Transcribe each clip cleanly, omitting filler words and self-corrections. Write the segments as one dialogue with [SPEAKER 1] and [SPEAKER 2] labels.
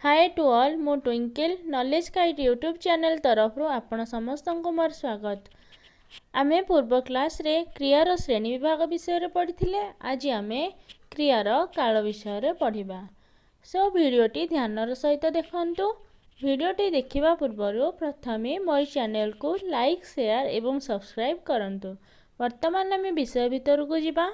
[SPEAKER 1] Hi to all मु twinkle knowledge guide YouTube channel तरफ आपण समस्त को मोर स्वागत। आमे पूर्व क्लास रे क्रियार श्रेणी विभाग विषय पढ़ी। आज आमे क्रियार काल विषय पढ़ा। सो वीडियोटी ध्यानर सहित देखंतु। वीडियोटी देखिबा पूर्व प्रथमे मोर चैनल को लाइक शेयर एवं सब्सक्राइब करंतु। वर्तमान आमे विषय भितर को जिबा।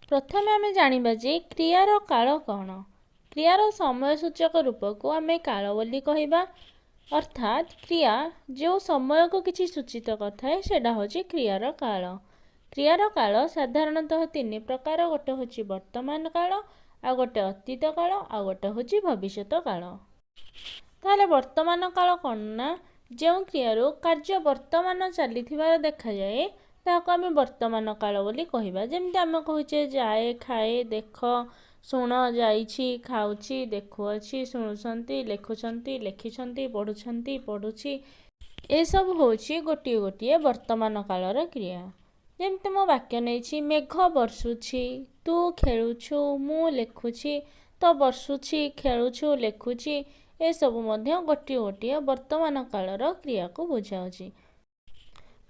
[SPEAKER 1] प्रथमे आमे जानिबा जे क्रियार काल कौन। क्रियार समय सूचक रूप को आम काल बोली कहवा। अर्थात क्रिया जो समय को किसी सूचित करए से हूँ क्रियार काल। क्रियार काल साधारणतः तीन प्रकार। गोटे हूँ वर्तमान काल, आ गोटे अतीत काल, आ गोटे हूँ भविष्यत काल। ताहले वर्तमान काल कौन ना, जो क्रियार कार्य वर्तमान चली देखा जाए ताको आम वर्तमान काल बोली कहवा। जमती आम कहे जाए, खाए, देख, शुण, जाइछि, खाउछि, देखुछि, शुणुछंती, लेखुछंती, लेखिछंती, पढ़ुछंती, पढ़ुछि, ए सब होछि गोटिए गोटिए वर्तमान कालर क्रिया। जेमती मो वाक्य नहीं मेघ बर्षुछि, तू खेलुछु, मु लेखुछि, तो बर्षुछि, खेलुछु, लेखुछि, ए सब मध्य गोटिए गोटिए वर्तमान कालर क्रिया को बुझाउछि।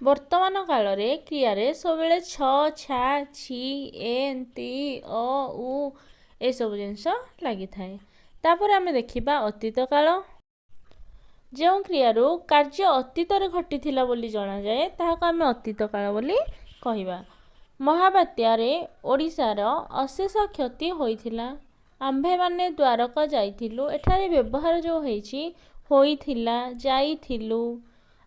[SPEAKER 1] वर्तमान काल रे क्रिया रे सबले छ, छा, छि, एन, ती, अ, उ ए सब जिनस लगी थाए। तापर आमे देखिबा अतीत काल। जो क्रियारू कार्य अतीत रे घटिथिला बोली जणा जाए ताहाको आमे अतीत काल बोली कहिबा। महाबात्या रे ओडिशार अशेष क्षति होइथिला। आम्भे माने द्वारका जाइथिलु। एठारे व्यवहार जो होइछि होइथिला, जाइथिलु,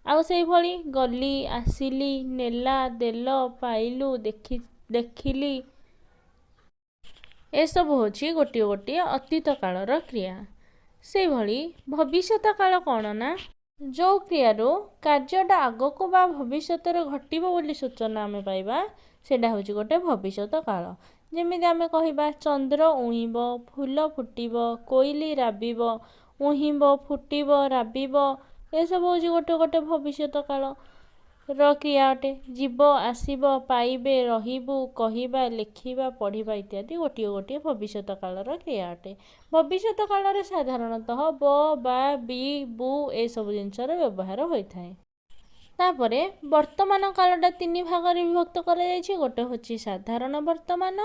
[SPEAKER 1] आउ सेहि भली गली, आसिली, नेला, देल, पाइलु, देखिली, ए सब होछि गोटिए गोटिए अतीत कालर क्रिया। से भली भविष्यत काल कौन ना, जो क्रियारू कार्यटा आगको बा भविष्यत घटिबो बोली सूचना आमे पाइबा सेटा होछि गोटे भविष्यत काल। जेमिति आमे कहिबा चंद्र उइब, फूल फुटिब, कोइली राबिब, उइब, फुटिब, राबिब, ए सब होछि गोटे गोटे भविष्यत काल र क्रिया अटे। जीव, आसिब, पाइबे, रहिबु, कहिबा, लेखिबा, पढ़िबा इत्यादि गोटिए गोटिए भविष्यत कालर क्रिया अटे। भविष्यत काल रे साधारणतः ब, बा, बी, बु ए सब जिनसर व्यवहार होइथाए। तापरे वर्तमान कालटा तीन भाग रे विभक्त करा जायछि। गोटे होछि साधारण वर्तमान,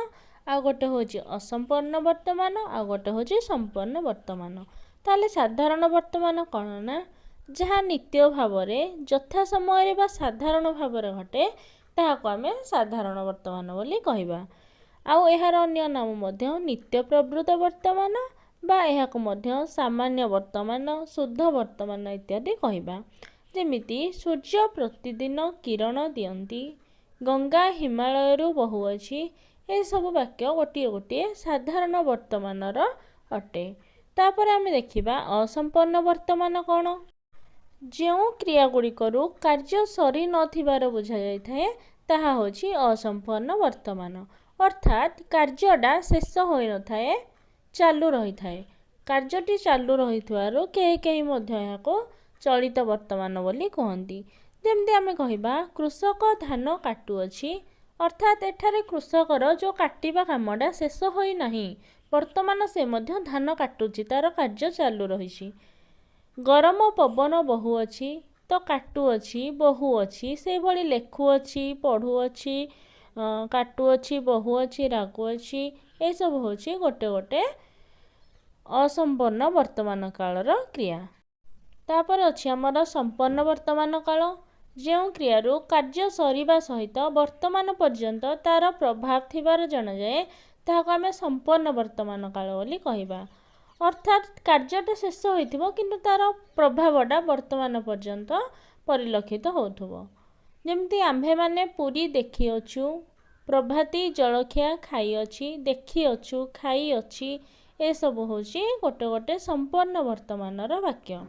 [SPEAKER 1] आ गोटे होछि असंपूर्ण वर्तमान, आ गोटे होछि संपूर्ण वर्तमान। ताले साधारण वर्तमान कौन ना, जहाँ नित्य भाव यथा समय बा साधारण भाव घटे ताहाको आमे साधारण वर्तमान बोली कहवा। आउ एहार अन्य नाम मध्य नित्य प्रवृत्त वर्तमान बा एहाको मध्य सामान्य वर्तमान, शुद्ध वर्तमान इत्यादि कहवा। जेमिति सूर्य प्रतिदिन किरण दियंती, गंगा हिमालयरू बहुअछि, ए सब वाक्य गोटिए गोटिए साधारण वर्तमानर अटे। तापर आमे देखिबा असंपूर्ण वर्तमान कौन। जो क्रिया गुड़िकरू कार्य सरी नथिबार बुझा जाइथाए ताहा होछि असंपूर्ण वर्तमान। अर्थात कार्यटा शेष होई नथाए, चालू रही थाए। कार्यटी चालू रहिथारु केही केही मध्य एहाको चलित वर्तमान बोली कहंती। जेमति आमे कहिबा कृषक धान काटुअछि, अर्थात एठारे कृषकर जो काटिबा कामटा शेष होई नाही, वर्तमान से मध्य धान काटुछि, तार कार्य चालू रहिछि। गरम पवन बहुअछि, तो काटुअछि, बहुअछि, से भली लेखुअछि, पढ़ुअछि, काटुअछि, बहुअछि, रागुअछि, ए सब होछि गोटे गोटे असंपूर्ण वर्तमान कालर क्रिया। तापर अछि हमर संपूर्ण वर्तमान काल। जो क्रियारू कार्य सरिबा सहित वर्तमान पर्यंत तार प्रभाव थिबार जणा जाए ताहाको आमे संपूर्ण वर्तमान काल बोली कहवा। अर्थात कार्यटा शेष होइथिबो किंतु तार प्रभावटा वर्तमान पर्यंत परिलक्षित होथुबो। जेमति आम्भे माने पूरी देखिअछु, प्रभाती जलखिया खाइअछि, देखिअछु, खाइअछि, ए सब होछि गोटे गोटे संपूर्ण वर्तमानर वाक्य।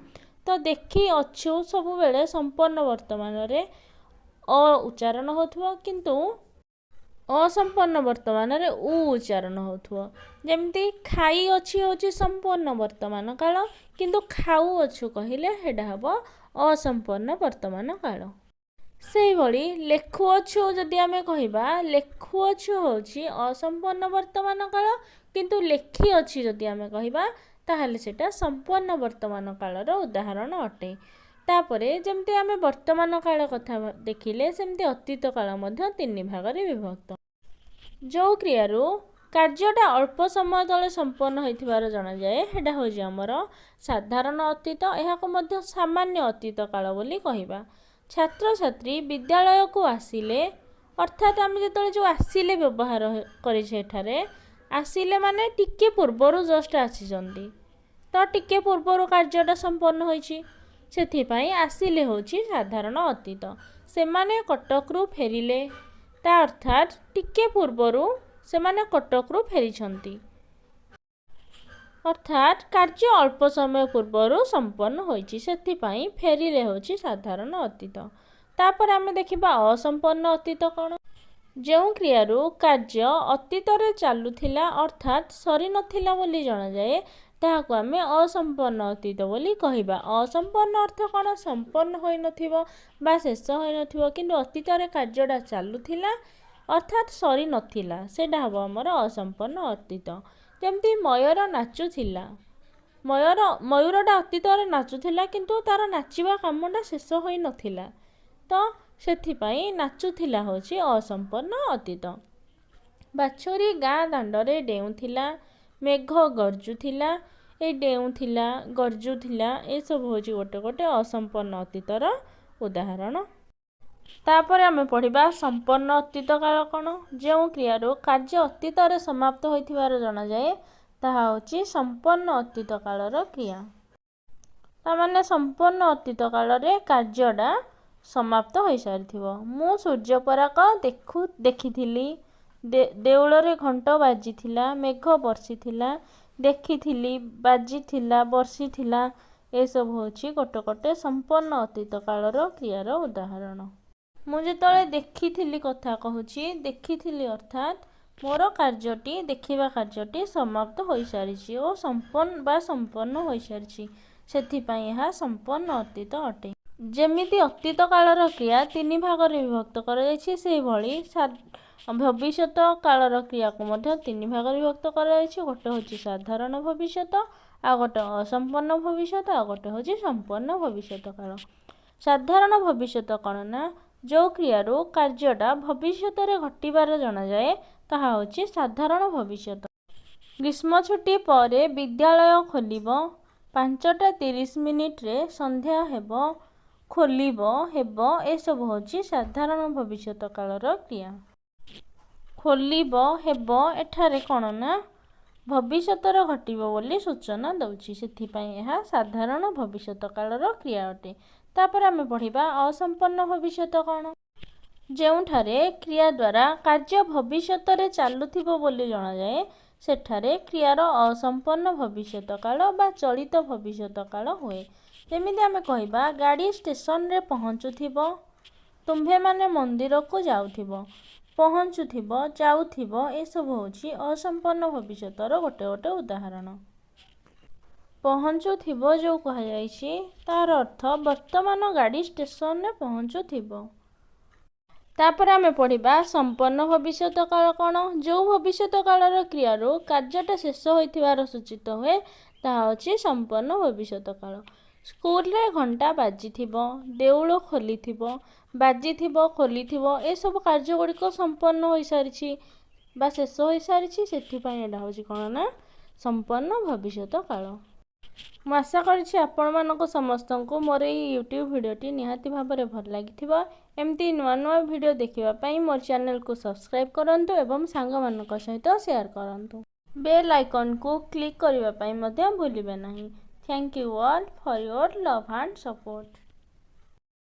[SPEAKER 1] तो देखिअछु सब बेले संपूर्ण वर्तमान रे अ उच्चारण होथुबो, किंतु असंपूर्ण वर्तमान रे उ उच्चारण होथुबो। जेमति खाई अछि होछि संपूर्ण वर्तमान काल, किंतु खाऊ अछु कहिले हेडा हबो असंपूर्ण वर्तमान काल। सेहि भली लेखुअछु जदि आमे कहिबा लेखुअछु होछि असंपूर्ण वर्तमान काल, किंतु लेखि अछि जदि आमे कहिबा ताहले सेटा संपूर्ण वर्तमान कालर उदाहरण अटे। तापरे जमती आमे वर्तमान काल कथा देखिले सेमती अतीत काल मध्य तीन भाग रे विभक्त। जो क्रियारू कार्यटा अल्प समय तले संपन्न होइथिबार जणा जाए हेडा होजी हमर साधारण अतीत, एहाको मध्य सामान्य अतीत काल बोली कहिबा। छात्र छात्री विद्यालय को आसिले अर्थात आमे जेतले जो आसिले व्यवहार करि सेठारे आसिले माने टिके पूर्वरु जस्ट आसीजंती, तो टिके पूर्वरु कार्यटा संपन्न होइछि, सेथि पई आसिले होछि साधारण अतीत। सेमाने कटकरू फेरिले ता अर्थात टिके पूर्वरु सेमाने कटकरू फेरिछंती, अर्थात कार्य अल्प समय पूर्वरु संपन्न होइछि, सेथि पई फेरिले होछि साधारण अतीत। तापर आमे देखिबा असंपन्न अतीत कोन। जो क्रियारू कार्य अतीत रे चालुथिला अर्थात सरी नथिला बोली जणा जाए ताहाको आमे असंपन्न अतीत बोली कहिबा। असंपन्न अर्थ कोन, संपन्न होई नथिबो बा शेष होई नथिबो किंतु अतीत रे कार्यटा चालुथिला अर्थात सरी नथिला, सेडा हबो हमर असंपन्न अतीत। जेमती मयूर नाचुथिला, मयूरटा अतीत रे नाचुथिला किंतु तार नाचिबा कामटा शेष होई नथिला, तो सेथिपाई नाचुथिला होछि असंपन्न अतीत। बाछुरी गाँ दांडरे डेउथिला, मेघ गरजुथिला, ए डेउथिला गरजुथिला ए सब होछि गोटे गोटे असंपन्न अतीतर उदाहरण। तापर आमे पढ़िबा संपन्न अतीत काल कोन। जो क्रियारो कार्य अतीत रे समाप्त होइथिबार जणा जाए ताहा होछि संपन्न अतीत कालर क्रिया। तामाने संपन्न अतीत काल रे कार्यटा समाप्त होई सारिथिबो। मु सूर्य पराक देखिथिली, देउଳରେ घंट बाजिथिला, मेघ बर्षिथिला, देखिथिली, बाजिथिला, बर्षिथिला ए सब होछि गोटे गोटे संपन्न अतीत कालर क्रियार उदाहरण। मु जेतळे देखिथिली कथा कहूछि, देखिथिली अर्थात मोर कार्यटी देखिबा कार्यटी समाप्त होई सारिछि ओ संपन्न होई सारिछि, सेथि पई एहा संपन्न अतीत अटे। जेमिति अतीत कालर क्रिया तीन भाग रे विभक्त करा जायछि, सेहि भଳି भविष्यत कालर क्रिया को मध्य तीन भाग रे विभक्त करा जायछि। गोटे होछि साधारण भविष्यत, आ गोटे असंपन्न भविष्यत, आ गोटे होछि संपन्न भविष्यत काल। साधारण भविष्यत कोन ना, जो क्रियारो कार्यटा भविष्यत रे घटिबार जणा जाए ताहा होछि साधारण भविष्यत। ग्रीष्म छुट्टी परे विद्यालय खोलिबो, 5:30 रे संध्या हेबो, खोलिबो हेबो ए सब होछि साधारण भविष्यत कालर क्रिया। खोलिबो हेबो एठारे कोन ना भविष्यतर घटिबो बोली सूचना दउछि, सेथि पई एहा साधारण भविष्यत कालर क्रिया अटे। तापर आमे पढ़िबा असंपन्न भविष्यत कोन। जेउठारे क्रिया द्वारा कार्य भविष्यत रे चालुथिबो बोली जणा जाए सेठारे क्रियार असंपन्न भविष्यत काल बा चलित भविष्यत काल हुए। जेमिति आमे कहिबा गाड़ी स्टेशन रे पहुंचुथिबो, तुम्भे माने मंदिर को जाउथिबो, पहुंचुथिबो, जाउथिबो ए सब होछि असंपन्न भविष्यतर गोटे गोटे उदाहरण। पहुंचुथिबो जो कहा जायछि तार अर्थ वर्तमान गाड़ी स्टेशन रे पहुंचुथिबो। तापर आमे पढ़िबा संपन्न भविष्यत काल कोन। जो भविष्यत कालर क्रियारो कार्यटा शेष होइथिबार सूचित हुए ताहा होछि संपन्न भविष्यत काल। स्कूल रे घंटा बाजिथिबो, देउळ खोलिथिबो, बाजिथिबो, खोलिथिबो ए सब कार्य गुड़िक संपन्न होई सारिछि बा शेष होई सारिछि, सेथि पई एडा होछि कोन ना संपन्न भविष्यत काल। मु आशा करछि आपण मानको समस्तंको मोर एई यूट्यूब भिडियोटी निहाती भाबरे भल लागिथिबो। एमती नुआ नुआ भिडियो देखिबा पई मोर चैनल को सब्सक्राइब करंतु एवं सांग मानक सहित शेयर करंतु। बेल आइकन को क्लिक करिबा पई मध्य भूलिबे नाही। Thank you all for your love and support.